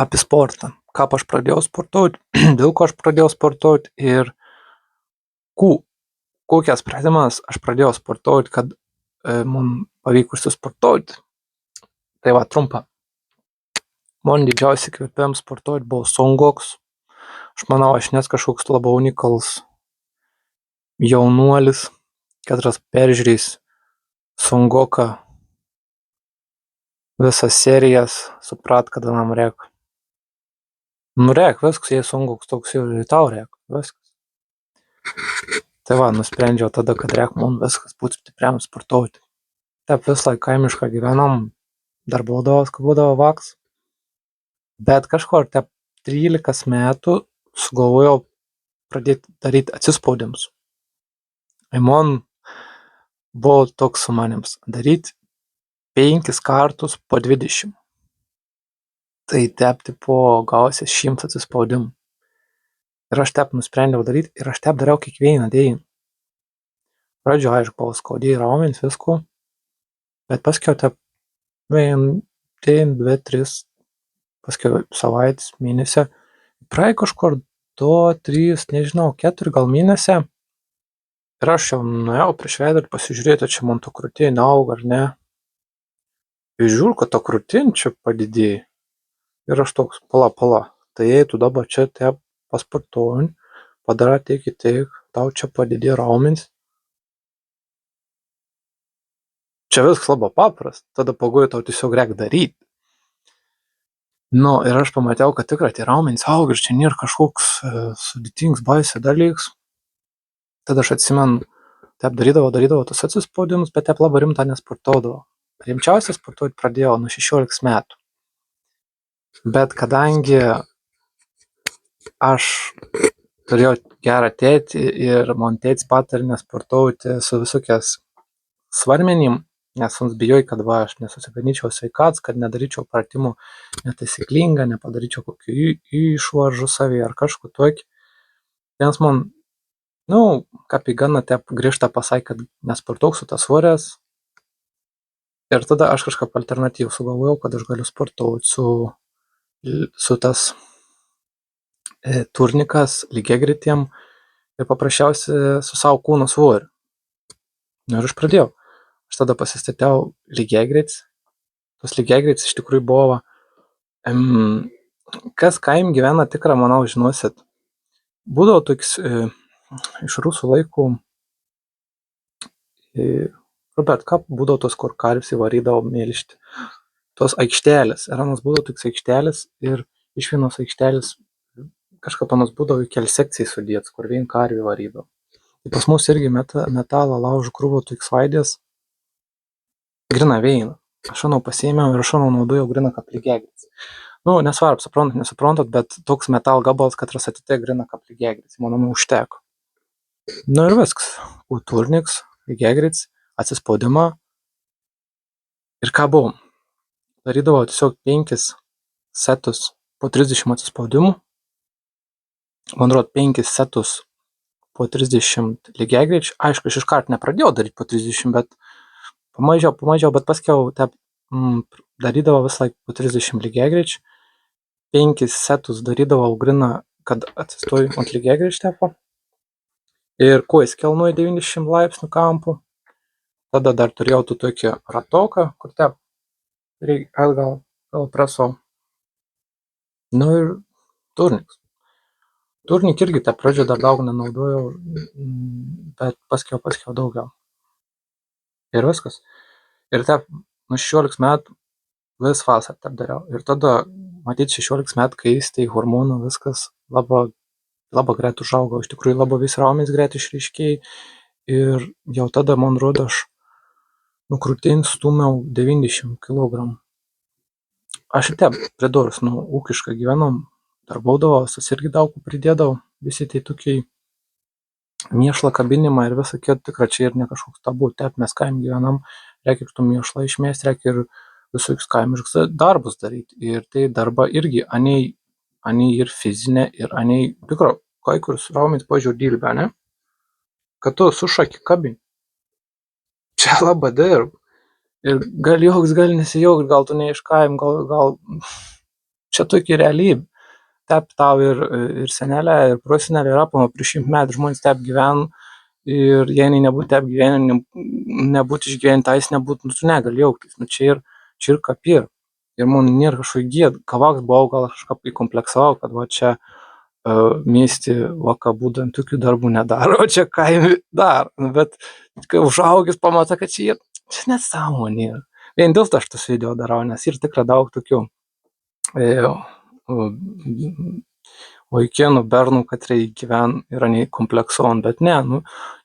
apie sportą. Kaip aš pradėjau sportuoti, dėl ko aš pradėjau sportuoti ir kokias sprendimas aš pradėjau sportuoti, kad man pavyko susportuoti. Tai va, trumpa. Man didžiausia įkvėpėm sportuoti buvo Songoks. Aš manau, aš nes kažkoks labai unikalus jaunuolis, katras peržiūrės Songoką visas serijas, suprat, kad nam reik. Reik viskas, jei Songoks toks jau ir tau reik, viskas. Tai va, nusprendžiau tada, kad reik man viskas būti stipriam sportuoti. Taip vis laik kaimišką gyvenom, darbuodavos, kad būdavo vaks. Bet kažkur taip 13 metų sugalvojau pradėti daryti atsispaudimus. Ir man buvo toks sumanymas daryti 5 kartus po 20. Tai taip tipo gausis 100 atsispaudimų. Ir aš taip nusprendžiau daryti ir aš taip dariau kiekvieną dieną. Pradžioje, aišku, buvo skaudėjai raumenys, visko. Bet paskiau taip 1 dieną, 2, 3, paskiau savaitės, mėnesį. Praėjo kažkur 2, 3, nežinau, 4 gal mėnesį. Ir aš jau nuėjau prieš veidrodį pasižiūrėti, čia man to krūtinė auga ar ne. Ir žiūriu, kad to krūtinė čia padidėjo. Ir aš toks, pala. Tai jei tu dabar čia taip pasportuoji, padarai tiek, tau čia padidėjo raumenys. Čia viskas labai paprasta, tada pagoju tau tiesiog reik daryti. Nu, ir aš pamačiau, kad tikrai tie raumenys auga ir čia nėra kažkoks sudėtingas baisė dalykas. Tada aš atsimenu, taip darydavau tos atsispaudimus, bet taip labai rimta nesportuodavau. Rimčiausiai sportuoti pradėjau nuo 16 metų. Bet kadangi aš turėjau gerą tėtį ir man tėtis patarė nesportuoti su visokias svarmenim, nes mums bijojo, kad va, aš nesusigadinčiau sveikatos, kad nedaryčiau pratimų netaisyklinga, nepadaryčiau kokių išvaržų savį ar kažko tokį. Vienas man, kaip į gana taip griežtą pasakė, kad nesportuok su tas svorės. Ir tada aš kažkaip alternatyvų sugalvojau, kad aš galiu sportuoti su tas turnikas lygiagretėm ir paprasčiausiai su savo kūno svoriu. Ir aš pradėjau. Aš tada pasistatėjau lygiagretis. Tos lygiagretis iš tikrųjų buvo, kas kaim gyvena tikrą, manau, žinosit. Būdavo toks iš rusų laikų, Robert, kaip būdavo tos, kur karves įvarydavo mėlyšti. Tos aikštelės. Ir anas būdavo toks aikštelės ir iš vienos aikštelės kažką panas būdavo į kelias sekcijas sudėts, kur vien karvį varydavo. Ir pas mus irgi metalą laužų krūvo toks vaidės grina veiną. Aš anau pasiėmiau ir aš anau naudojau grina kaip lygiagretis. Nesvarbu, nesuprantat, bet toks metal gabalas, katras atitė grina kaip lygiagretis. Manau, užteko. Ir viskas. Turniks, lygiagretis, atsispaudimą. Ir ką buvo? Darydavau tiesiog 5 setus po 30 atsispaudimų. Man rodo 5 setus po 30 lygiagrečių. Aišku, aš iškart nepradėjau daryti po 30, bet pamažiau, bet paskiau taip darydavau visą laiką po 30 lygiagrečių. 5 setus darydavau grina, kad atsistoju ant lygiagrečių tepo. Ir kojas kelnuoju 90 laipsnių kampu. Tada dar turėjau tu tokį ratoką, kur taip atgal presau. Ir turniks. Turnik irgi tą pradžią dar daug nenaudojau, bet paskiau daugiau. Ir viskas. Ir taip, 16 metų vis vasarą taip dariau. Ir tada, matyti, 16 metų, kai įstai hormonų, viskas labai greit užaugo. Iš tikrųjų, labai vis raumenys greit išryškėjai. Ir jau tada, man rodo, aš krūtinį stūmiau 90 kg. Aš ir taip pridorus, ūkiškai gyvenom. Darbaudavos, aš irgi daug pridėdavau, visi tai tokiai mėšlą kabinimą ir visą kitą, tikrai čia ir ne kažkoks tabu, taip mes kaim gyvenam, reikia ir tų mėšlą išmesti, reikia ir visokius kaimiškus darbus daryti. Ir tai darba irgi, anei ir fizinė, ir anei, tikrai, kai kurius raumenys pažiūrė dirbę, ne? Kad tu sušaki kabinį. Čia labai dirb. Ir gal joks, gal nesijoks, gal tu ne iš kaim, gal čia tokia realybė. Taip tau ir senelė, ir prosenelė yra, prieš 100 metų žmonės taip gyvena ir jei nebūtų taip gyveni, nebūtų išgyventi, tai jis nebūtų, tu negali jauktis. Čia ir kapir. Ir man nėra kažkokio gėda. Kavaks buvau, gal aš kažką įkompleksavau, kad va čia miesti, va ką būdant tokių darbų nedaro, o čia kaime daro. Bet kai užaugęs pamata, kad čia nesąmonė. Vien dėl to aš tas video darau, nes ir tikrai daug tokių vaikinų, bernų, kad reikia gyventi yra nekompleksuojant, bet ne,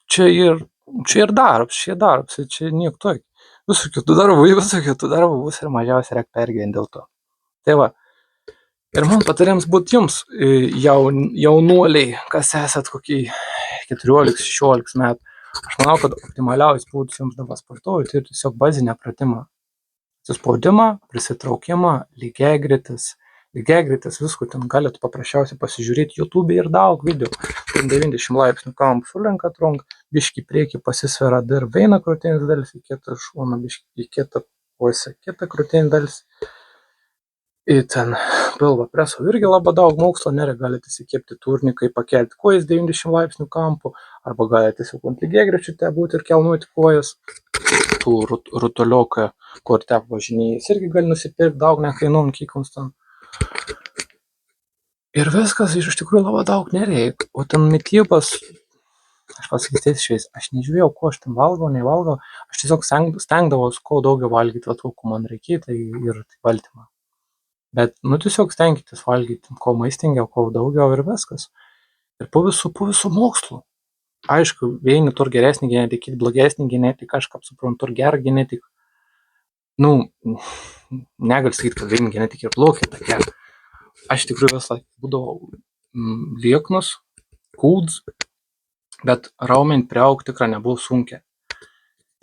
čia ir darbs, čia nieko tokio. Visų kitų darbų bus ir mažiausiai reikia pergyventi dėl to. Tai va, ir man patariams būtų jums, jaunuoliai, kas esat kokie 14-16 metų, aš manau, kad optimaliausias būtų jums dabar sportuoti ir tiesiog bazinę pratimą. Atsispaudimą, prisitraukimą, lygiagretis, visko ten galite paprasčiausiai pasižiūrėti YouTube ir daug video. 90 laipsnių kampų sulenkat ranką, biškį priekį pasisvera dar viena krūtinės dalis, į kitą šoną, biškį į kitą pusę, kitą krūtinės dalis. Ir ten pilvo preso irgi labai daug mokslo, nėra, galite įsikepti turnikai, pakelti kojas 90 laipsnių kampų, arba galite tiesiog ant lygiagrečių te būti ir kelnuoti kojas. Tų rutulioką, kur te važinėjais, irgi gali nusipirkti, daug nekainuom kykons ten. Ir viskas, iš tikrųjų labai daug nereikia. O ten mitybas, aš pasakysiu švies, aš nežiūrėjau, ko aš ten valgau, nevalgau. Aš tiesiog stengdavausi, kuo daugiau valgyti, ko man reikia, tai ir baltymą. Bet, tiesiog stenkitės valgyti, ko maistingiau, ko daugiau ir viskas. Ir po visų mokslų. Aišku, vieni turi geresnį genetiką, kiti blogesnį genetiką, aš kaip suprantu, turi gerą genetiką. Negali sakyti, kad vieni genetika ir blogai tokia. Aš tikrai visą laiką būdavau lieknus, kūds, bet raumenį priaugti tikrai nebuvo sunkia.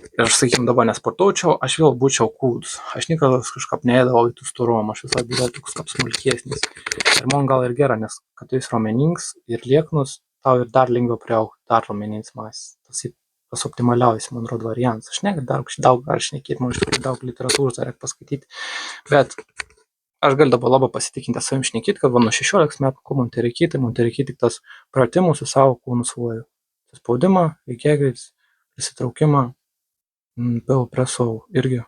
Ir aš, sakykim, dabar nesportuočiau, aš vėl būčiau kūds. Aš niekada kažkaip neėdavau į tų storom, aš visą būdavau toks kaip smulkesnis. Ir man gal ir gera, nes kad tu esi raumeningas ir lieknus, tau ir dar lengviau priaugti dar raumenins masės. Tas optimaliausias, man rodo, variantas. Aš negaliu daug gali šnekėti, man iš tikrųjų daug literatūros reikia paskaityti, bet aš galiu dabar labai pasitikinti savim šnekėti, kad nuo 16 metų, ko man tai reikia tik tas pratimus su savo kūnu svoju. Spaudimą, lygiagretis, prisitraukimą, pilvo preso irgi.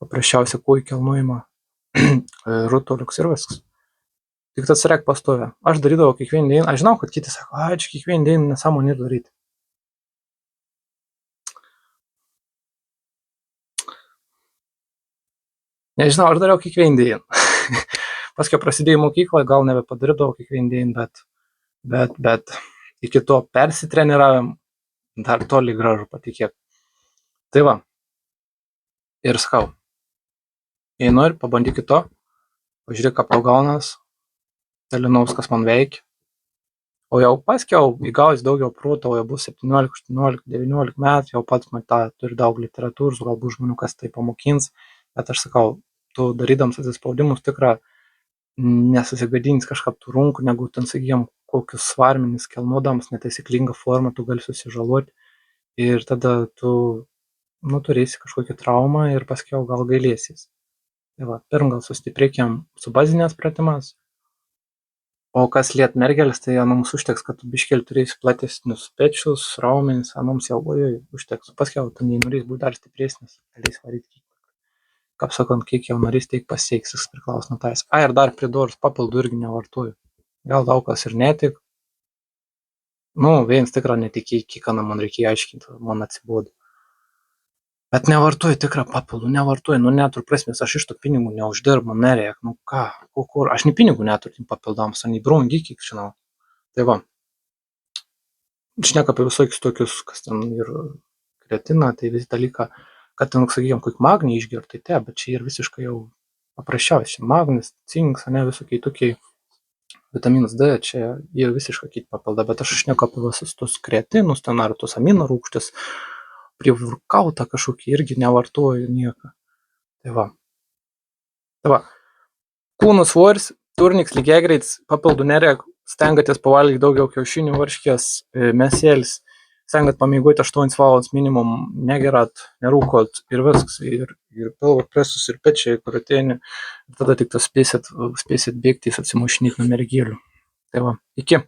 Paprasčiausia kojų kelnojimą, rutuliuks ir viskas. Tik tas reikia pastovę. Aš darydavau kiekvieną dieną, aš žinau, kad kiti sako, čia kiekvieną dieną nesąmonė daryti. Nežinau, aš dariau kiekvieną dieną. Paskui prasidėjo mokyklą, gal nebepadarydavau kiekvieną dieną, bet iki to persitreniravim dar toli gražu, patikėk. Tai va. Ir sakau, jei nori, pabandykit to, pažiūrėk, ką pagaunas, dalinaus, kas man veikia. O jau paskiau įgaus daugiau proto, jau bus 17, 18, 19 metų, jau pats man turi daug literatūros, galbūt žmonių, kas tai pamokins, bet aš sakau, tu darydams atsispaudimus tikrai nesusigadins kažkaip tų runkų, negu ten, sakykime, kokius svarmenis kelnodams netaisyklingą formą, tu gali susižaloti ir tada tu turėsi kažkokią traumą ir paskiau gal gailėsis. Tai va, pirm gal sustiprėkim su bazinės pratimas. O kas liet mergelis, tai mums užteks, kad tu biškėlį turėsi platesnius pečius, raumenis, mums jau užteks. Paskiau, tu nenorės būti dar stipresnis, galės varyti. Kaip sakant, kiek jau norės, tiek pasieks, jis priklauso nuo tais. Ir dar pridurus papildų irgi nevartoju. Gal daug kas ir netik. Vienas tikrai netikė, kiekvieną man reikia aiškinti, man atsibodo. Bet nevartoju tikrą papildų, neturiu prasmės, aš iš tų pinigų neuždirbu, nereikia, kur, aš nei pinigų neturiu papildams, nei brangiai, kiek žinau. Tai va, šneka apie visokius tokius, kas ten ir kreatiną, tai visi dalyką, kad ten, sakykime, kaip magnį išgerti, tai bet čia ir visiškai jau paprasčiausiai, magnis, cinkas, visokiai tokiai, vitaminas D, čia ir visiškai kiti papilda, bet aš šneku apie visus tus kreatinus, ten ar tus amino rūgštis, prie workoutą kažkokį irgi nevartoju nieką. Tai va. Kūno svoris, turniks, lygiagreitis, papildų nereikia, stengiatės pavalgyti daugiau kiaušinių, varškės, mėsėlis, stengiat pamiegoti 8 valandas minimum, negerat, nerūkot ir viskas. Ir pilvo presus, ir pečiai, krūtinė. Ir tada tik spėsit bėgti, atsimušinėti nuo mergelių. Tai va, iki.